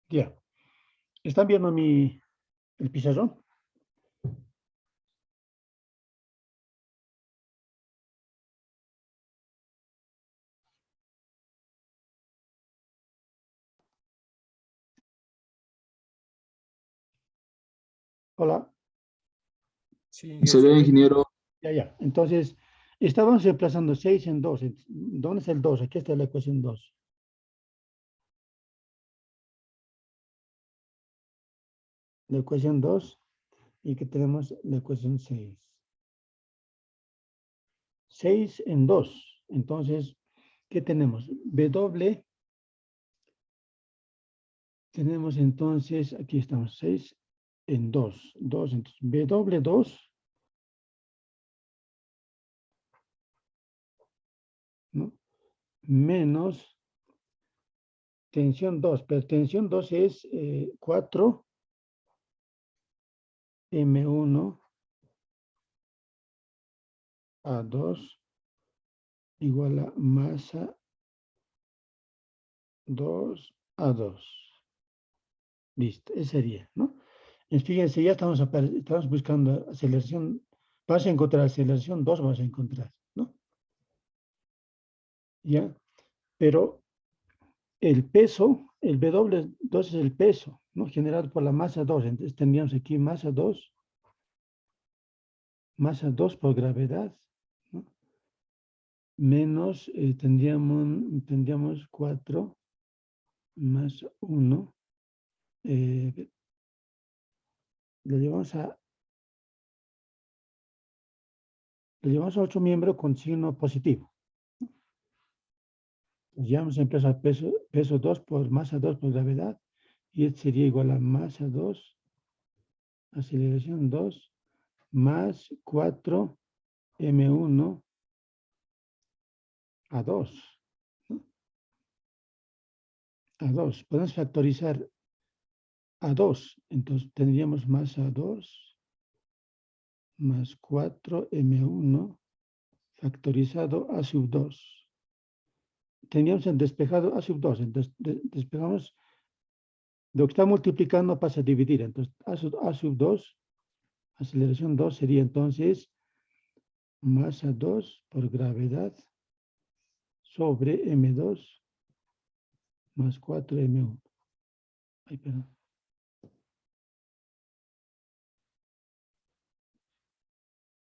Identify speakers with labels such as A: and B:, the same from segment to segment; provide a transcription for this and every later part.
A: Ya. ¿Están viendo el pizarrón? Hola.
B: Sí,
C: Se ve, ingeniero.
A: Ya. Entonces, estábamos reemplazando 6 en 2. ¿Dónde está el 2? Aquí está la ecuación 2. La ecuación 2 y que tenemos la ecuación 6. 6 en 2. Entonces, ¿qué tenemos? W. Tenemos entonces, aquí estamos, 6 en 2. 2, entonces, W2, ¿no? Menos tensión 2, pero tensión 2 es 4 M1 a 2 igual a masa 2 a 2. Listo, ese sería, ¿no? Fíjense, ya estamos buscando aceleración. Vas a encontrar aceleración 2, vas a encontrar, ¿no? Ya, pero el peso, el W2 es el peso, ¿no? Generado por la masa 2. Entonces tendríamos aquí masa 2 por gravedad, ¿no? Menos, tendríamos 4 más 1. Lo llevamos a 8 miembros con signo positivo. Llevamos a empezar peso 2 por masa 2 por gravedad. Y esto sería igual a masa 2, aceleración 2, más 4 M1 a 2. ¿No? A 2. Podemos factorizar a 2. Entonces tendríamos masa 2 más 4 M1 factorizado a sub 2. Tendríamos el despejado a sub 2. Entonces despejamos. Lo que está multiplicando pasa a dividir. Entonces a sub 2, aceleración 2 sería entonces masa 2 por gravedad sobre M2 más 4 M1. Ay, perdón.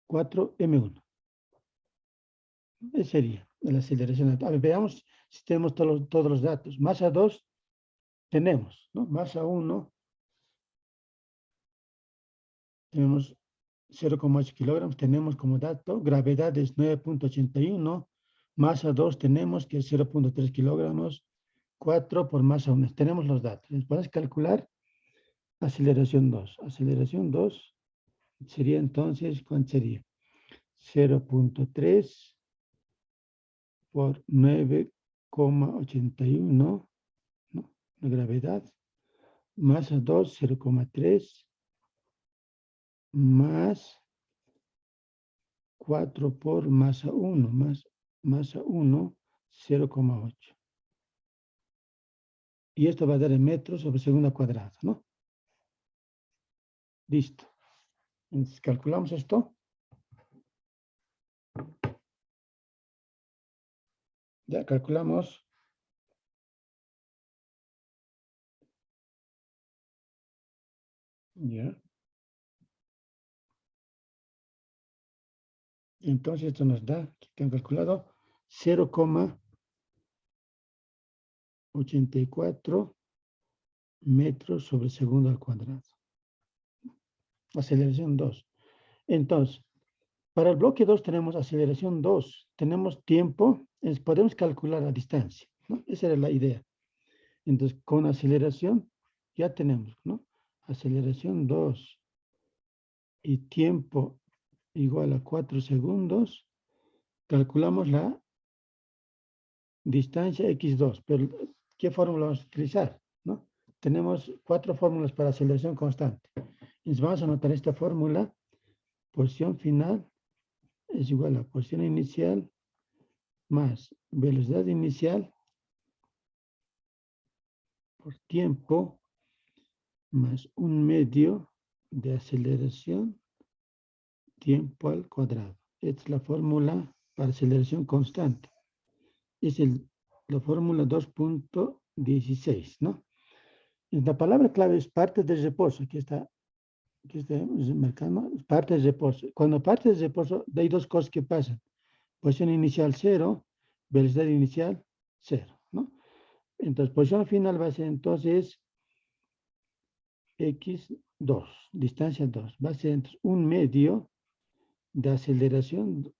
A: Cuatro M1. Esa sería la aceleración. A ver, veamos si tenemos todos los datos. Masa 2 tenemos, ¿no? Masa 1 tenemos 0,8 kilogramos. Tenemos como dato. Gravedad es 9.81. Masa 2 tenemos que es 0.3 kilogramos. 4 por masa 1. Tenemos los datos. Podemos calcular aceleración 2. Aceleración 2 sería entonces, ¿cuánto sería? 0.3 por 9,81, ¿no? La gravedad. Masa 2, 0,3 más 4 por masa 1, más masa 1, 0,8. Y esto va a dar en metros sobre segundo cuadrado, ¿no? Listo. Entonces, calculamos esto. Ya calculamos. Ya. Entonces, esto nos da, aquí tengo calculado, 0,84 metros sobre segundo al cuadrado. Aceleración 2. Entonces, Para el bloque 2 tenemos aceleración 2. Tenemos tiempo, podemos calcular la distancia, ¿no? Esa era la idea. Entonces, con aceleración ya tenemos, ¿no? Aceleración 2 y tiempo igual a 4 segundos. Calculamos la distancia x2, pero ¿qué fórmula vamos a utilizar? ¿No? Tenemos 4 fórmulas para aceleración constante. Entonces vamos a anotar esta fórmula. Posición final es igual a posición inicial más velocidad inicial por tiempo más un medio de aceleración tiempo al cuadrado. Esta es la fórmula para aceleración constante. Es la fórmula 2.16, ¿no? La palabra clave es parte de reposo. Aquí está marcando parte de reposo. Cuando parte de reposo, hay dos cosas que pasan. Posición inicial 0, velocidad inicial 0, ¿no? Entonces, posición final va a ser entonces x2, distancia 2. Va a ser entonces un medio de aceleración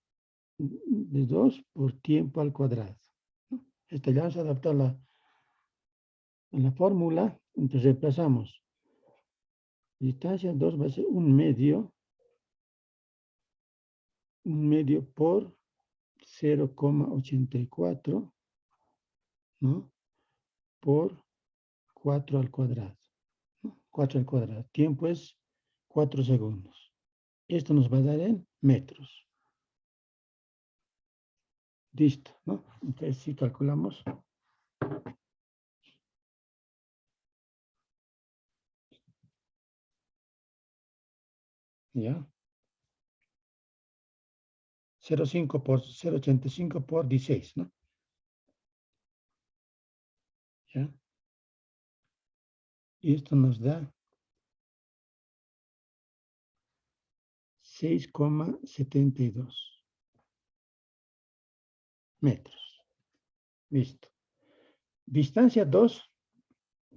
A: de 2 por tiempo al cuadrado, ¿no? Esta ya vamos a adaptar a la fórmula. Entonces reemplazamos. Distancia 2 va a ser un medio por 0,84, ¿no? Por 4 al cuadrado, ¿no? 4 al cuadrado. Tiempo es 4 segundos. Esto nos va a dar en metros. Listo, ¿no? Entonces, si calculamos. ¿Ya? 0,5 por 0,85 por 16, ¿no? ¿Ya? Y esto nos da 6,72 metros. Listo. Distancia 2,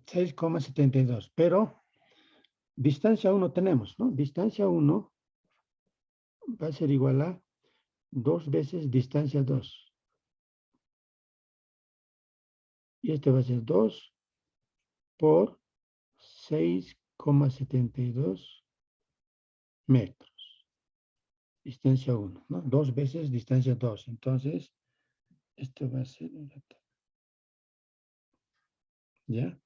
A: 6,72. Pero distancia 1 tenemos, ¿no? Distancia 1 va a ser igual a 2 veces distancia 2. Y este va a ser 2 por 6,72 metros. Distancia 1, ¿no? 2 veces distancia 2. Entonces, esto va a ser, ¿ya?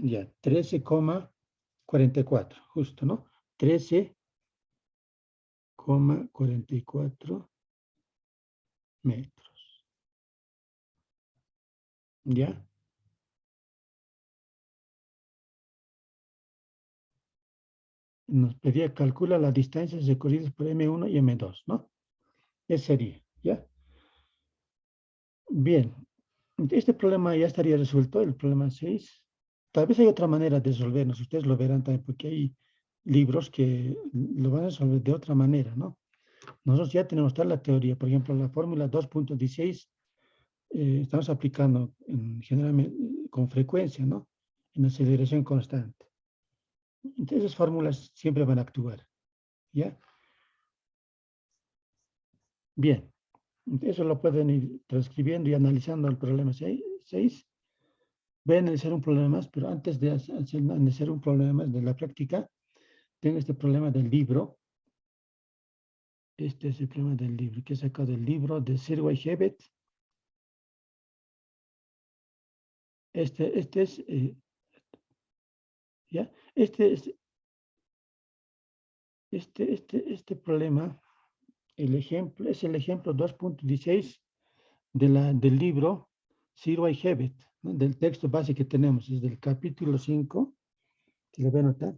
A: Ya, 13,44, justo, ¿no? 13,44 metros. ¿Ya? Nos pedía calcula las distancias recorridas por M1 y M2, ¿no? Ese sería, ¿ya? Bien, este problema ya estaría resuelto, el problema 6. Tal vez hay otra manera de resolvernos, ustedes lo verán también, porque hay libros que lo van a resolver de otra manera, ¿no? Nosotros ya tenemos toda la teoría, por ejemplo, la fórmula 2.16 estamos aplicando generalmente con frecuencia, ¿no? En aceleración constante. Entonces, esas fórmulas siempre van a actuar, ¿ya? Bien, eso lo pueden ir transcribiendo y analizando el problema 6. Voy a analizar un problema más, pero antes de analizar un problema más de la práctica, tengo este problema del libro. Este es el problema del libro, que he sacado del libro de Sirwa y Hebet. Este es, ¿ya? Este problema, el ejemplo, es el ejemplo 2.16 del libro Sirwa y Hebet, ¿no? Del texto base que tenemos, es del capítulo 5, si lo voy a anotar,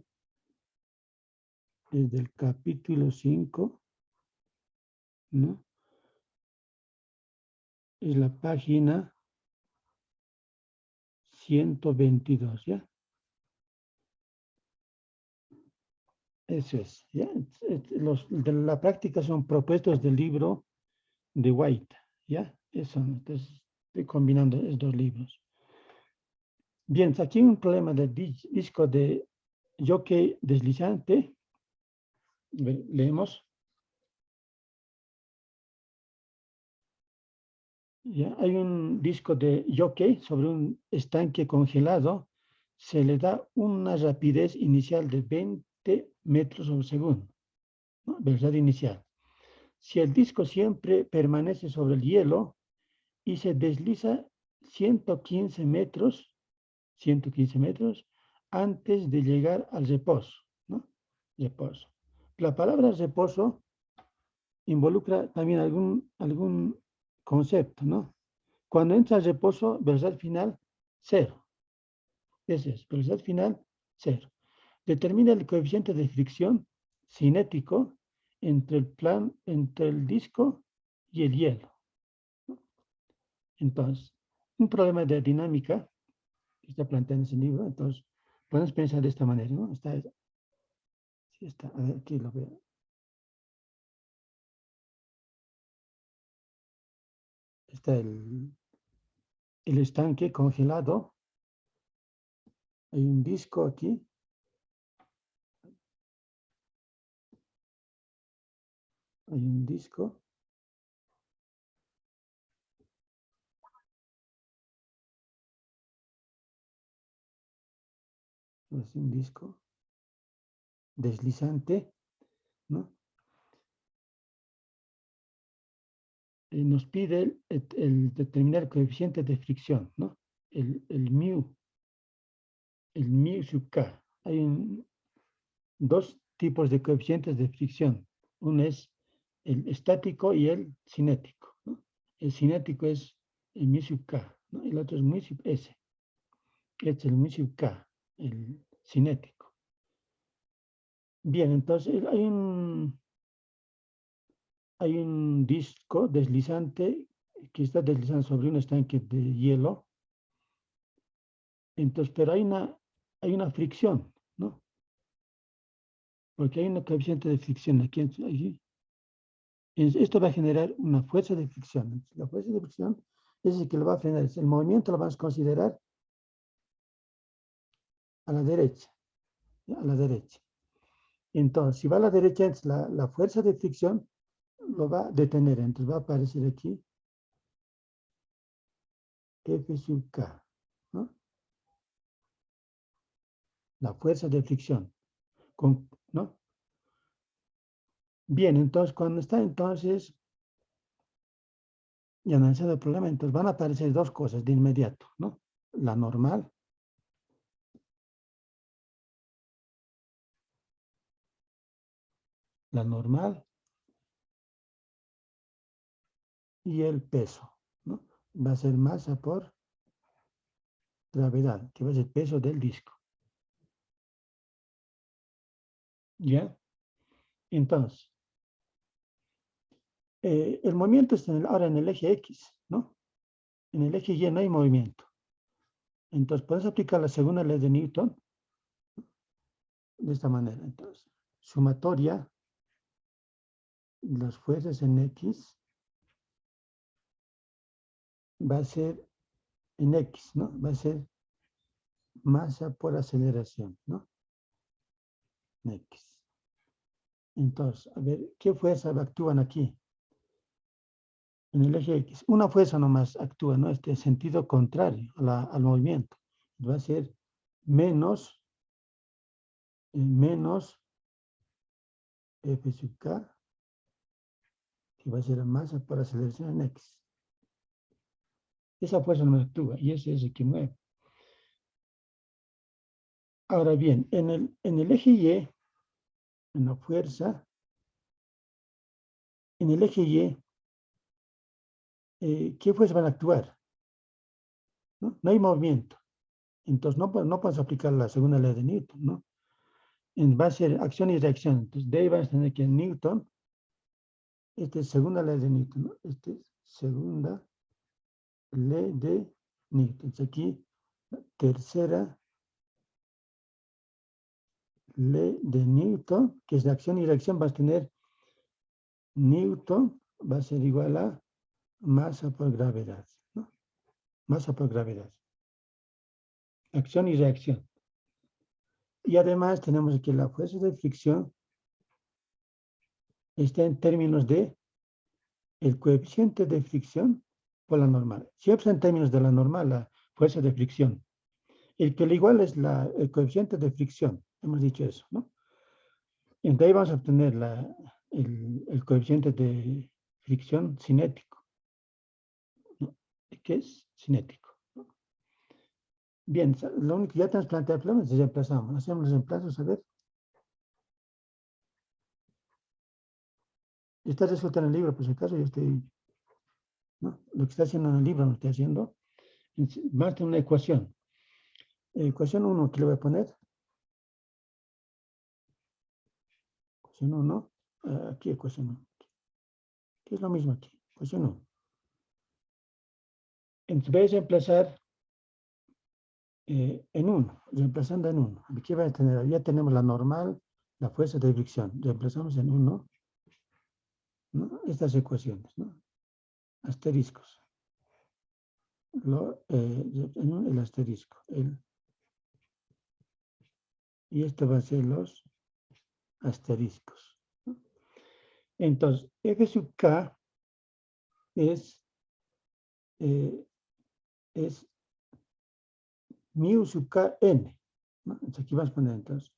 A: es del capítulo 5, ¿no? Es la página 122, ¿ya? Eso es, ¿ya? Los de la práctica son propuestos del libro de White, ¿ya? Eso, entonces, Estoy combinando estos dos libros. Bien, aquí hay un problema del disco de jockey deslizante. Leemos. Ya, hay un disco de jockey sobre un estanque congelado. Se le da una rapidez inicial de 20 metros por segundo, ¿no? Velocidad inicial. Si el disco siempre permanece sobre el hielo y se desliza 115 metros antes de llegar al reposo, ¿no? Reposo. La palabra reposo involucra también algún concepto, ¿no? Cuando entra al reposo, velocidad final, 0. Ese es, velocidad final, 0. Determina el coeficiente de fricción cinético entre el disco y el hielo. Entonces, un problema de dinámica que está planteado en ese libro, entonces, podemos pensar de esta manera, ¿no? A ver, aquí lo veo. Está el estanque congelado. Hay un disco aquí. Hay un disco. Es un disco deslizante, ¿no? Nos pide el determinar el coeficiente de fricción, ¿no? El mu sub k. Hay dos tipos de coeficientes de fricción. Uno es el estático y el cinético, ¿no? El cinético es el mu sub k, ¿no? El otro es mu sub s. Este es el mu sub k, el cinético. Bien, entonces hay un disco deslizante que está deslizando sobre un estanque de hielo. Entonces, pero hay una fricción, ¿no? Porque hay un coeficiente de fricción aquí. Esto va a generar una fuerza de fricción. La fuerza de fricción es el que lo va a frenar. El movimiento lo vamos a considerar a la derecha. ¿Ya? A la derecha. Entonces, si va a la derecha, la fuerza de fricción lo va a detener. Entonces va a aparecer aquí F sub K, ¿no? La fuerza de fricción, ¿no? Bien, entonces cuando está y analizando el problema, entonces van a aparecer dos cosas de inmediato, ¿no? La normal y el peso, ¿no? Va a ser masa por gravedad, que va a ser peso del disco. ¿Ya? Entonces, el movimiento está ahora en el eje X, ¿no? En el eje Y no hay movimiento. Entonces, puedes aplicar la segunda ley de Newton de esta manera. Entonces, sumatoria de las fuerzas en X va a ser en X, ¿no? Va a ser masa por aceleración, ¿no? En X. Entonces, a ver, ¿qué fuerzas actúan aquí? En el eje X. Una fuerza nomás actúa, ¿no? Este sentido contrario al movimiento. Va a ser menos F sub K, que va a ser la masa por aceleración en X. Esa fuerza no actúa y ese es el que mueve. Ahora bien, en el eje Y, en la fuerza, en el eje Y, ¿qué fuerzas van a actuar? ¿No? No hay movimiento. Entonces no podemos aplicar la segunda ley de Newton, ¿no? Va a ser acción y reacción. Entonces, de ahí vas a tener que Newton, esta es segunda ley de Newton, ¿no? Esta es segunda ley de Newton. Entonces, aquí, tercera ley de Newton, que es de acción y reacción, vas a tener Newton, va a ser igual a masa por gravedad, ¿no? Masa por gravedad. Acción y reacción. Y además tenemos que la fuerza de fricción está en términos de el coeficiente de fricción por la normal. Siempre en términos de la normal, la fuerza de fricción. El que le igual es el coeficiente de fricción. Hemos dicho eso, ¿no? Entonces ahí vamos a obtener el coeficiente de fricción cinético, ¿no? Que es cinético. Bien, lo único que ya tenemos planteado el problema es reemplazamos. Hacemos los reemplazos, a ver. Está resuelto en el libro, por si acaso, yo estoy, ¿no? Lo que está haciendo en el libro lo estoy haciendo. Más de una ecuación. Ecuación 1, que le voy a poner. Ecuación 1. Aquí ecuación 1. Que es lo mismo aquí. Ecuación 1. Entonces voy a reemplazar en 1. Reemplazando en 1. Aquí va a tener, ya tenemos la normal, la fuerza de fricción. Reemplazamos en 1, ¿no? Estas ecuaciones, ¿no? Asteriscos. El asterisco. Y esto va a ser los asteriscos, ¿no? Entonces, F sub K es mu sub K n, ¿no? Entonces aquí vamos a poner entonces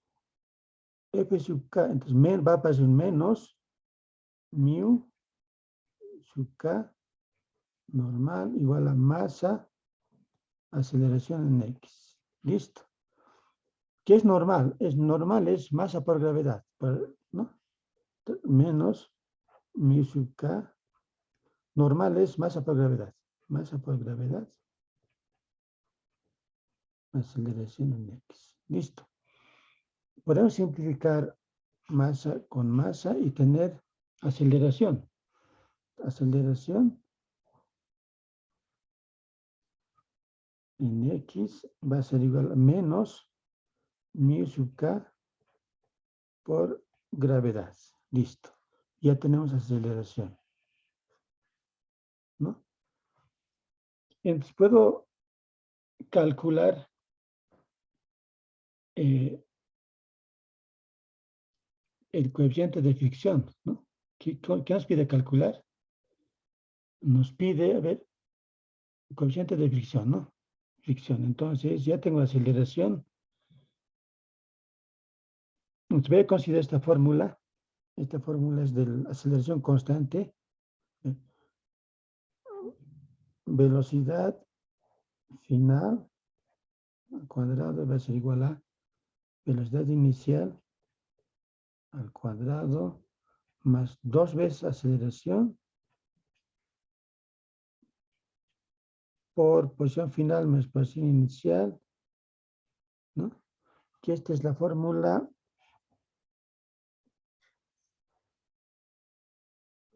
A: F sub K, entonces va a pasar un menos mu sub K normal igual a masa aceleración en X. Listo. ¿Qué es normal? Es masa por gravedad, ¿no? Menos mu sub K normal es masa por gravedad. Masa por gravedad. Aceleración en X. Listo. Podemos simplificar masa con masa y tener aceleración. Aceleración en X va a ser igual a menos mu sub K por gravedad. Listo. Ya tenemos aceleración, ¿no? Entonces puedo calcular el coeficiente de fricción, ¿no? ¿Qué nos pide calcular? Nos pide, a ver, coeficiente de fricción, ¿no? Fricción. Entonces ya tengo aceleración. Entonces voy a considerar esta fórmula. Esta fórmula es de la aceleración constante. Velocidad final al cuadrado va a ser igual a velocidad inicial al cuadrado más 2 veces aceleración por posición final más posición inicial, ¿no? Que esta es la fórmula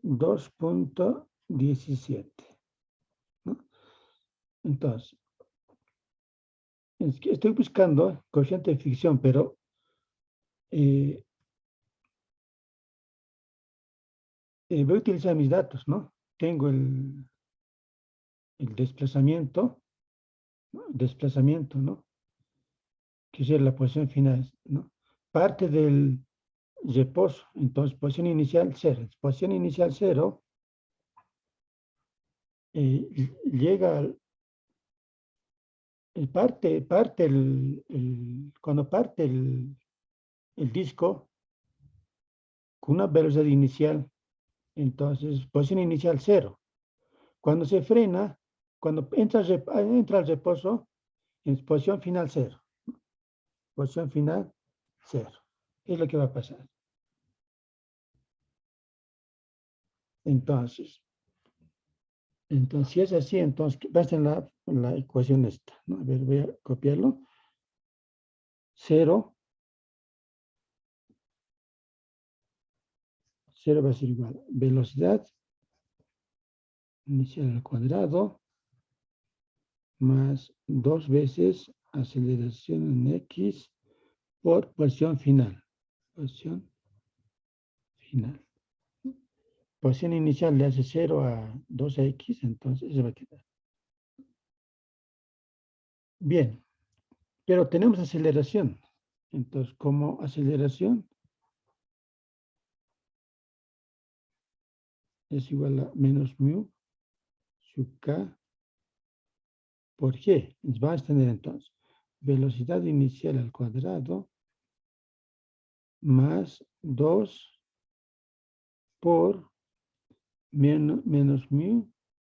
A: 2.17, ¿no? Entonces, es que estoy buscando coeficiente de fricción, pero voy a utilizar mis datos, ¿no? Tengo el desplazamiento, ¿no? Que es la posición final, ¿no? Parte del reposo, entonces posición inicial 0. Posición inicial 0 llega al cuando parte el disco con una velocidad inicial, entonces posición inicial 0. Cuando se frena, cuando entra al reposo, en posición final 0. Posición final 0. Es lo que va a pasar. Entonces, si es así, entonces va a ser la ecuación esta, ¿no? A ver, voy a copiarlo. 0 va a ser igual a velocidad inicial al cuadrado más 2 veces aceleración en X por posición final. Posición final. Posición inicial le hace 0 a 2x, entonces se va a quedar. Bien, pero tenemos aceleración. Entonces, como aceleración es igual a menos mu sub k por g. Vamos a tener entonces velocidad inicial al cuadrado más 2 por menos mu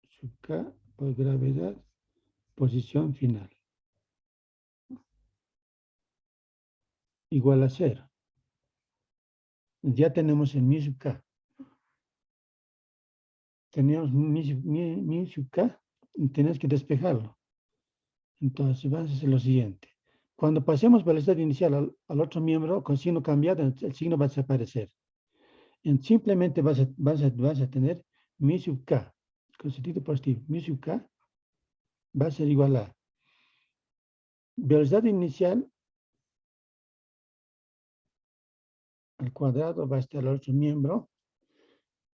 A: sub k por gravedad, posición final, igual a 0. Ya tenemos el mu sub k. Teníamos mu sub k y tenemos que despejarlo. Entonces, vamos a hacer lo siguiente. Cuando pasemos velocidad inicial al otro miembro con signo cambiado, el signo va a desaparecer. Simplemente vas a tener mu sub k, con sentido positivo. Mu sub k va a ser igual a velocidad inicial al cuadrado va a estar el otro miembro.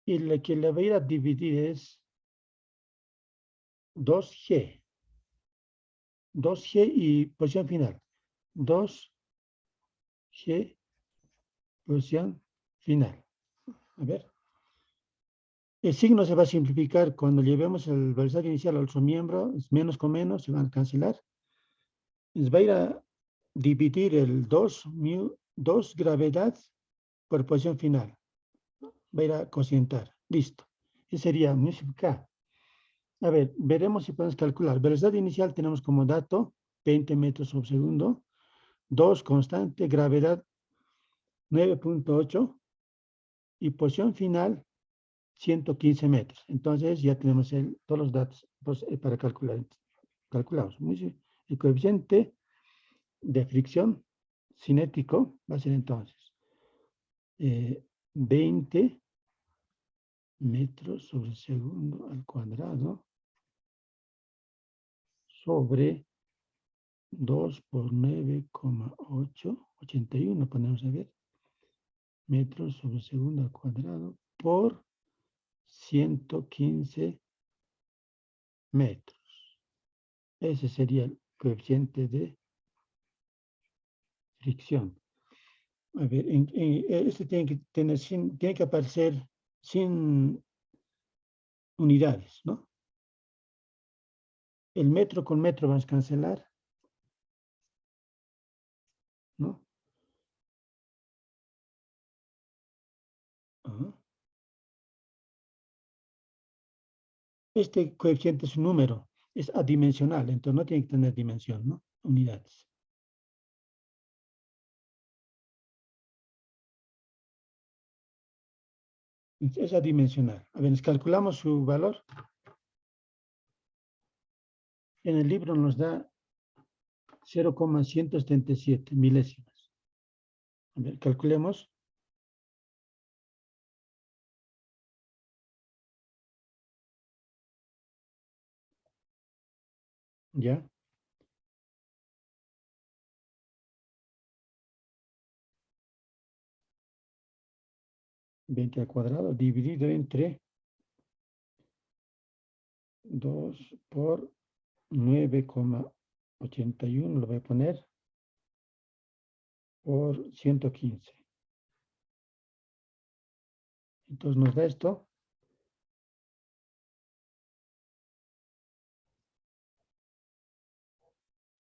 A: Y lo que le voy a ir a dividir es 2g. 2g y posición final. 2g posición final. A ver. El signo se va a simplificar cuando llevemos el velocidad inicial al otro miembro. Es menos con menos, se van a cancelar. Nos va a ir a dividir el 2 gravedad por posición final. Va a ir a cocientar. Listo. Ese sería mu sub k. A ver, veremos si podemos calcular. Velocidad inicial tenemos como dato 20 metros por segundo. 2 constante, gravedad 9.8 y posición final 115 metros. Entonces ya tenemos todos los datos para calcular. Calculamos. El coeficiente de fricción cinético va a ser entonces 20 metros sobre segundo al cuadrado sobre 2 por 9,8, 81, ponemos a ver, metros sobre segundo al cuadrado por 115 metros. Ese sería el coeficiente de fricción. A ver, este tiene que aparecer sin unidades, ¿no? El metro con metro vamos a cancelar, ¿no? Ajá. Este coeficiente es un número, es adimensional, entonces no tiene que tener dimensión, ¿no? Unidades. Es adimensional. A ver, calculamos su valor. En el libro nos da 0,177 milésimas. A ver, calculemos. Ya. 20 al cuadrado dividido entre 2 por 9,81, lo voy a poner, por 115. Entonces nos da esto.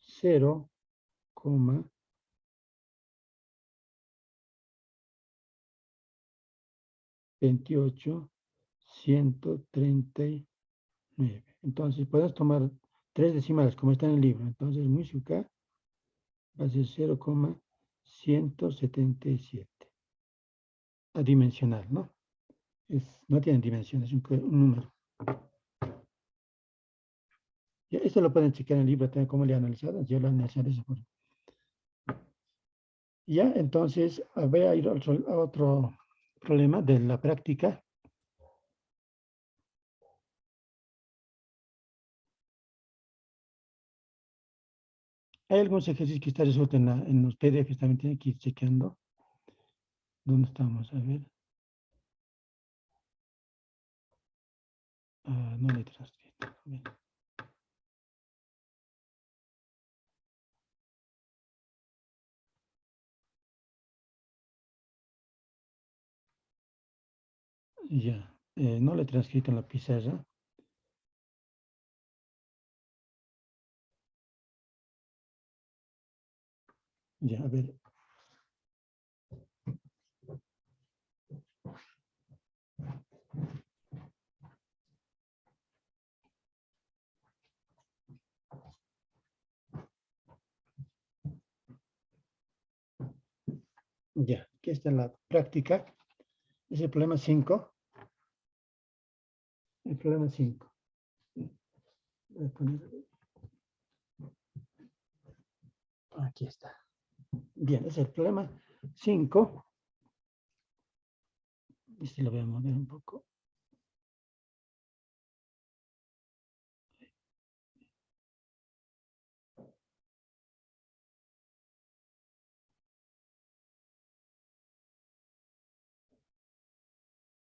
A: 0,28139. Entonces podemos tomar 3 decimales como está en el libro. Entonces mu sub k va a ser 0,177. Adimensional, ¿no? No tiene dimensión, es un número. Ya, esto lo pueden checar en el libro, también cómo le he analizado. Yo lo he analizado de esa forma. Ya, entonces voy a ir a otro problema de la práctica. Hay algunos ejercicios que están resueltos en los PDFs, también tienen que ir chequeando. ¿Dónde estamos? A ver. No le transcrito. Ya, no le he transcrito en la pizarra. Ya, a ver. Ya, aquí está la práctica. Es el problema 5. El problema 5. Voy a poner... Aquí está. Bien, es el problema 5. Este lo voy a mover un poco.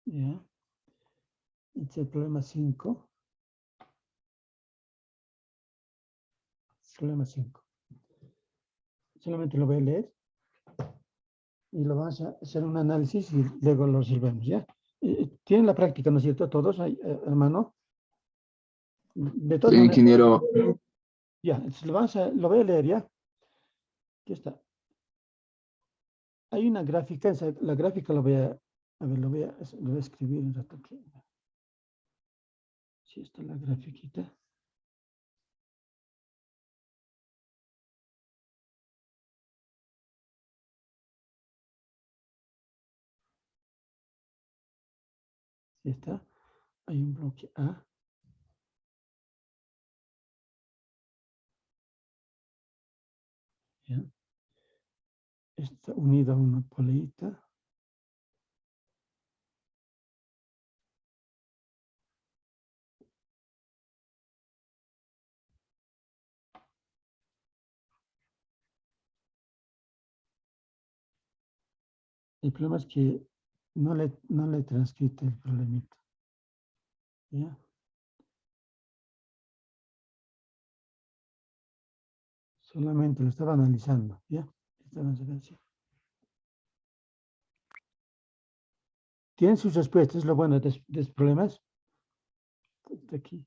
A: Ya. Este es el problema 5. Problema 5. Solamente lo voy a leer y lo vamos a hacer un análisis y luego lo resolvemos, ¿ya? Tienen la práctica, ¿no es cierto? Todos, hermano. De todas
C: Sí,
A: maneras,
C: ingeniero.
A: ya, lo voy a leer, ¿ya? Aquí está. Hay una gráfica, la gráfica lo voy a ver, lo voy a escribir un rato aquí. Sí, está la grafiquita. Sí está. Hay un bloque A. ¿Ya? Está unido a una poleita. El problema es que no le transcrito el problemita. ¿Ya? Solamente lo estaba analizando. ¿Ya? Vamos a ver si. Tienen sus respuestas, lo bueno de los problemas. Está aquí.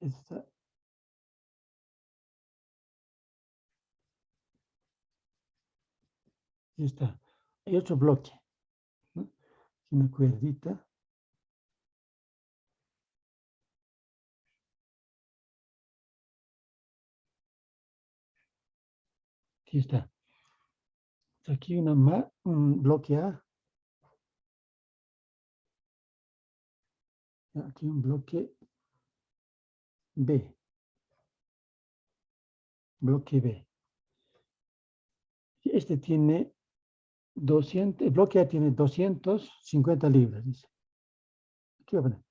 A: Está. Ya está. Hay otro bloque, ¿no? Una cuerdita. Aquí está. Aquí un bloque A. Aquí un bloque B. Bloque B. Este tiene 200, el bloque A tiene 250 libras, dice. Aquí va a poner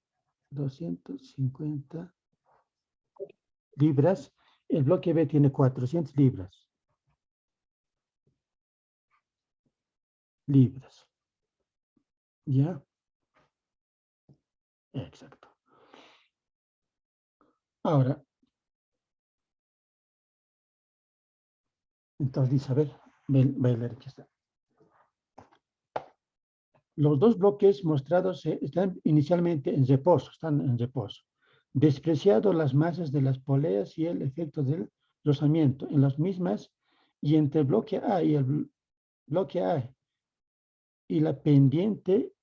A: 250 libras. El bloque B tiene 400 libras. ¿Ya? Exacto. Ahora, entonces dice, a ver, voy a leer aquí está. Los dos bloques mostrados están inicialmente en reposo, Despreciado las masas de las poleas y el efecto del rozamiento en las mismas, y entre el bloque A y el bloque A y la pendiente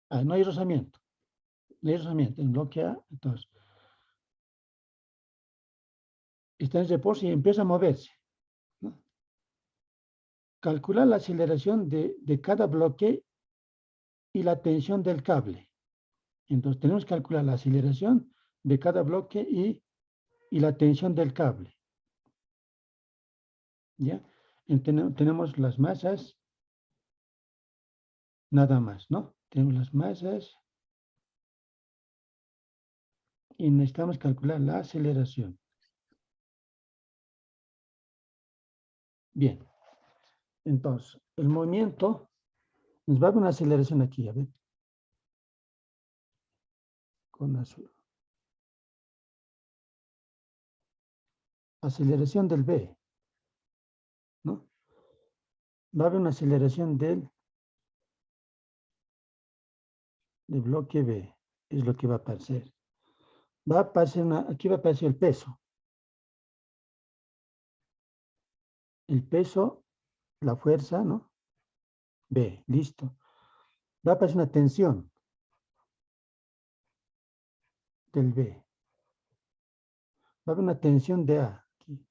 A: no hay rozamiento. No hay rozamiento en bloque A, entonces está en reposo y empieza a moverse, ¿no? Calcular la aceleración de cada bloque y la tensión del cable. Entonces tenemos que calcular la aceleración de cada bloque y la tensión del cable. ¿Ya? Tenemos las masas, nada más, ¿no? Tenemos las masas y necesitamos calcular la aceleración. Bien. Entonces, el movimiento nos va a dar una aceleración aquí, a ver. Con azul. aceleración del B, ¿no? Va a haber una aceleración del bloque B, es lo que va a aparecer. Va a aparecer aquí va a aparecer el peso. El peso, la fuerza, ¿no? B, listo. Va a aparecer una tensión del B. Va a haber una tensión de A aquí.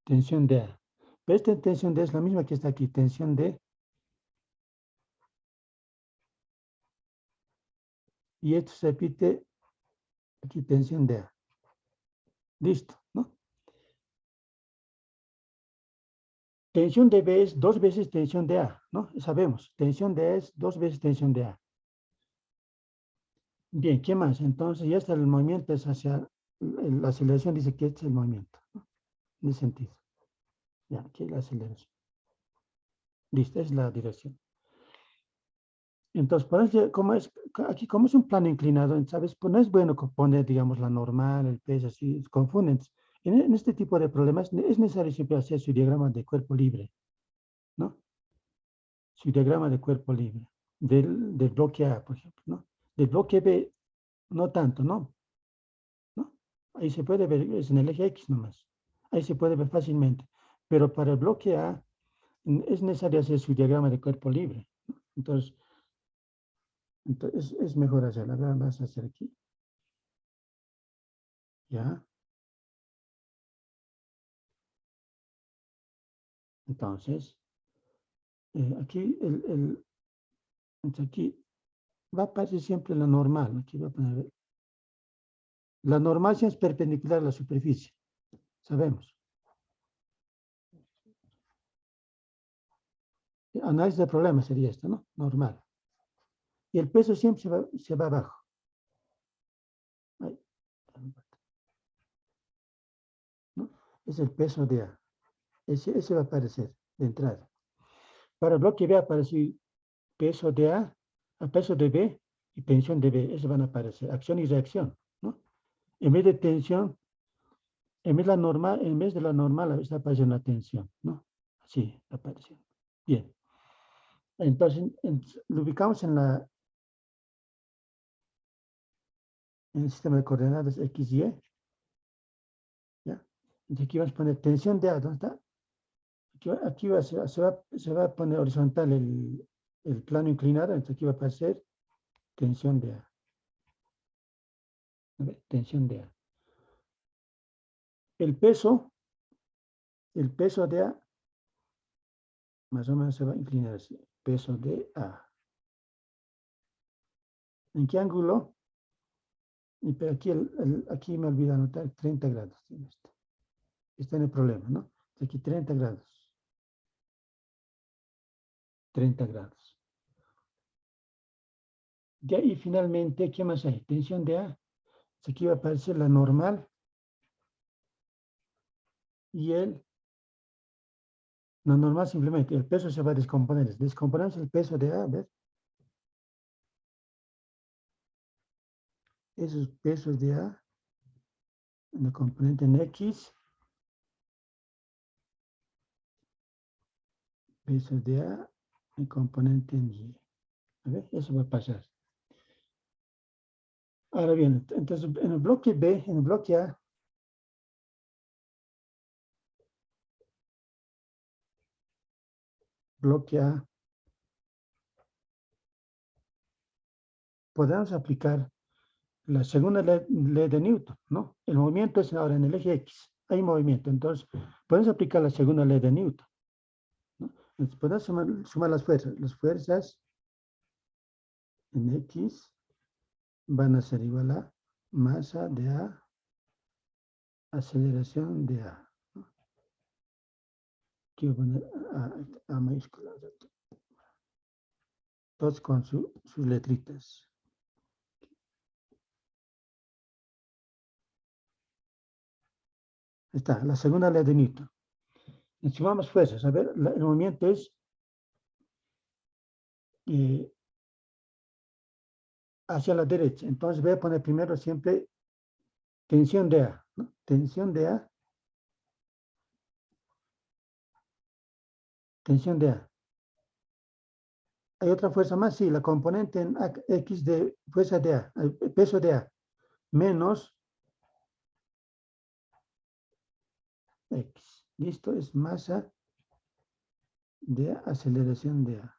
A: Tensión de A. Pero esta tensión de A es la misma que está aquí, tensión de. Y esto se repite aquí, tensión de A. Listo, ¿no? Tensión de B es 2 veces tensión de A, ¿no? Sabemos, tensión de A es 2 veces tensión de A. Bien, ¿qué más? Entonces ya está el movimiento, es hacia, la aceleración dice que este es el movimiento, ¿no? En ese sentido. Ya, aquí la aceleración. Listo, es la dirección. Entonces, por eso, aquí como es un plano inclinado, ¿sabes? Pues no es bueno poner, digamos, la normal, el peso, así, confunden. En este tipo de problemas es necesario siempre hacer su diagrama de cuerpo libre, ¿no? Su diagrama de cuerpo libre, del bloque A, por ejemplo, ¿no? Del bloque B, no tanto, ¿no? ¿No? Ahí se puede ver, es en el eje X nomás. Ahí se puede ver fácilmente. Pero para el bloque A es necesario hacer su diagrama de cuerpo libre, ¿no? Entonces es mejor hacerla. Vas a hacer aquí. ¿Ya? Entonces, aquí, entonces aquí va a aparecer siempre la normal. Aquí va a poner, la normal si es perpendicular a la superficie. Sabemos. Análisis de problema sería esto, ¿no? Normal. Y el peso siempre se va abajo. Ahí. ¿No? Es el peso de A. Ese va a aparecer de entrada. Para el bloque B aparece peso de A peso de B y tensión de B. Eso van a aparecer. Acción y reacción, ¿no? En vez de tensión, en vez de la normal está apareciendo la tensión, ¿no? Así aparece. Bien. Entonces, lo ubicamos en el sistema de coordenadas X, Y. ¿Ya? Entonces aquí vamos a poner tensión de A. ¿Dónde está? Aquí se va a poner horizontal el plano inclinado. Entonces aquí va a aparecer tensión de A. A ver, tensión de A. El peso de A más o menos se va a inclinar así. Peso de A. ¿En qué ángulo? Pero aquí me olvidé anotar 30 grados. Está en el problema, ¿no? Aquí 30 grados. 30 grados. De ahí finalmente, ¿qué más hay? Tensión de A. Aquí va a aparecer la normal y la normal simplemente, el peso se va a descomponer. Descomponemos el peso de A, ¿ves? Esos pesos de A, en el componente en X, pesos de A, el componente en Y. A ver, eso va a pasar. Ahora bien, entonces en el bloque B, en el bloque A, podemos aplicar la segunda ley de Newton, ¿no? El movimiento es ahora en el eje X. Hay movimiento, entonces podemos aplicar la segunda ley de Newton, ¿no? Entonces podemos sumar las fuerzas. Las fuerzas en X van a ser igual a masa de A, aceleración de A. Aquí voy a poner A mayúscula, todos con sus letritas. Ahí está, la segunda ley de Newton. Sumamos fuerzas. A ver, el movimiento es hacia la derecha. Entonces voy a poner primero siempre tensión de A, ¿no? Tensión de A. Tensión de A. ¿Hay otra fuerza más? Sí, la componente en X de fuerza de A, peso de A, menos X. ¿Listo? Es masa de A, aceleración de A.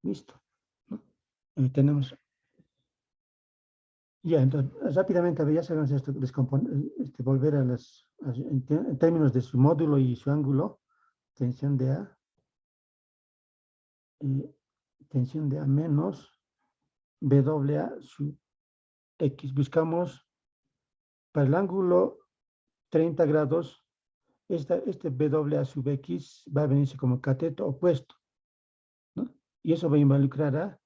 A: ¿Listo? ¿No? Tenemos... Ya, entonces, rápidamente, ya sabemos esto, volver a las... En términos de su módulo y su ángulo, tensión de A, tensión de A menos WA sub X. Buscamos para el ángulo 30 grados, este WA sub X va a venirse como cateto opuesto, ¿no? Y eso va a involucrar a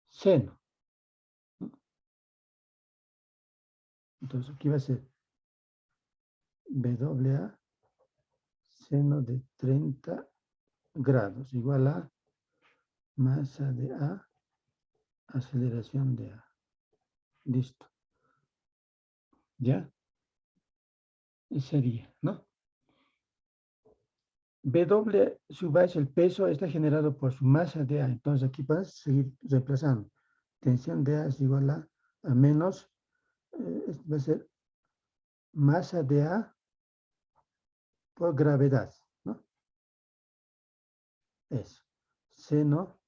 A: seno, ¿no? Entonces aquí va a ser WA seno de 30 grados igual a masa de A, aceleración de A. Listo. ¿Ya? Y sería, ¿no? W sub A es el peso, está generado por su masa de A. Entonces aquí vas a seguir reemplazando. Tensión de A es igual a menos, va a ser masa de A por gravedad, ¿no? Eso. Seno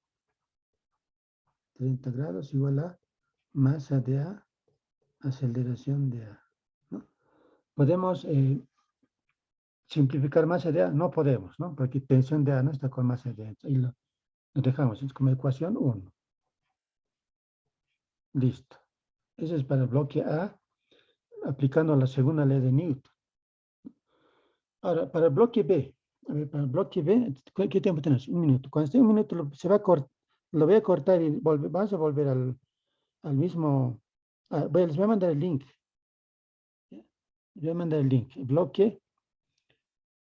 A: 30 grados igual a masa de A, aceleración de A, ¿no? Podemos simplificar masa de A, no podemos, ¿no? Porque tensión de A no está con masa de A. Ahí lo dejamos, es como ecuación 1. Listo. Ese es para el bloque A, aplicando la segunda ley de Newton. Ahora, para el bloque B, a ver, para el bloque B, ¿qué tiempo tenemos? Un minuto. Cuando esté un minuto, lo voy a cortar y vamos a volver al mismo. Les voy a mandar el link. Les voy a mandar el link. El bloque.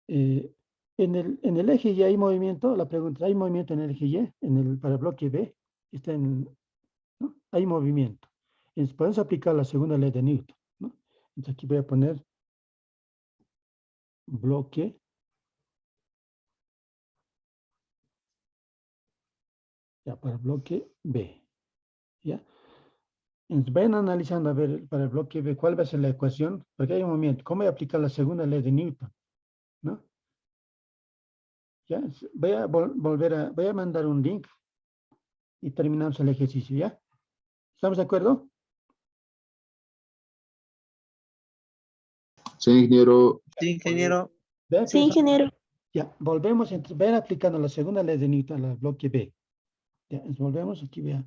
A: En el eje Y hay movimiento. La pregunta, ¿hay movimiento en el eje Y? Para el bloque B, está ¿no? Hay movimiento. Entonces, podemos aplicar la segunda ley de Newton, ¿no? Entonces, aquí voy a poner bloque. Ya, para el bloque B. ¿Ya? Entonces, vayan analizando a ver para el bloque B cuál va a ser la ecuación, porque hay un momento, ¿cómo voy a aplicar la segunda ley de Newton? ¿No? Ya, voy a mandar un link y terminamos el ejercicio, ¿ya? ¿Estamos de acuerdo?
C: Sí, ingeniero.
D: Sí, ingeniero.
E: Sí, ingeniero.
A: Ya, volvemos, entonces, vayan aplicando la segunda ley de Newton al bloque B. Ya, volvemos, aquí vea.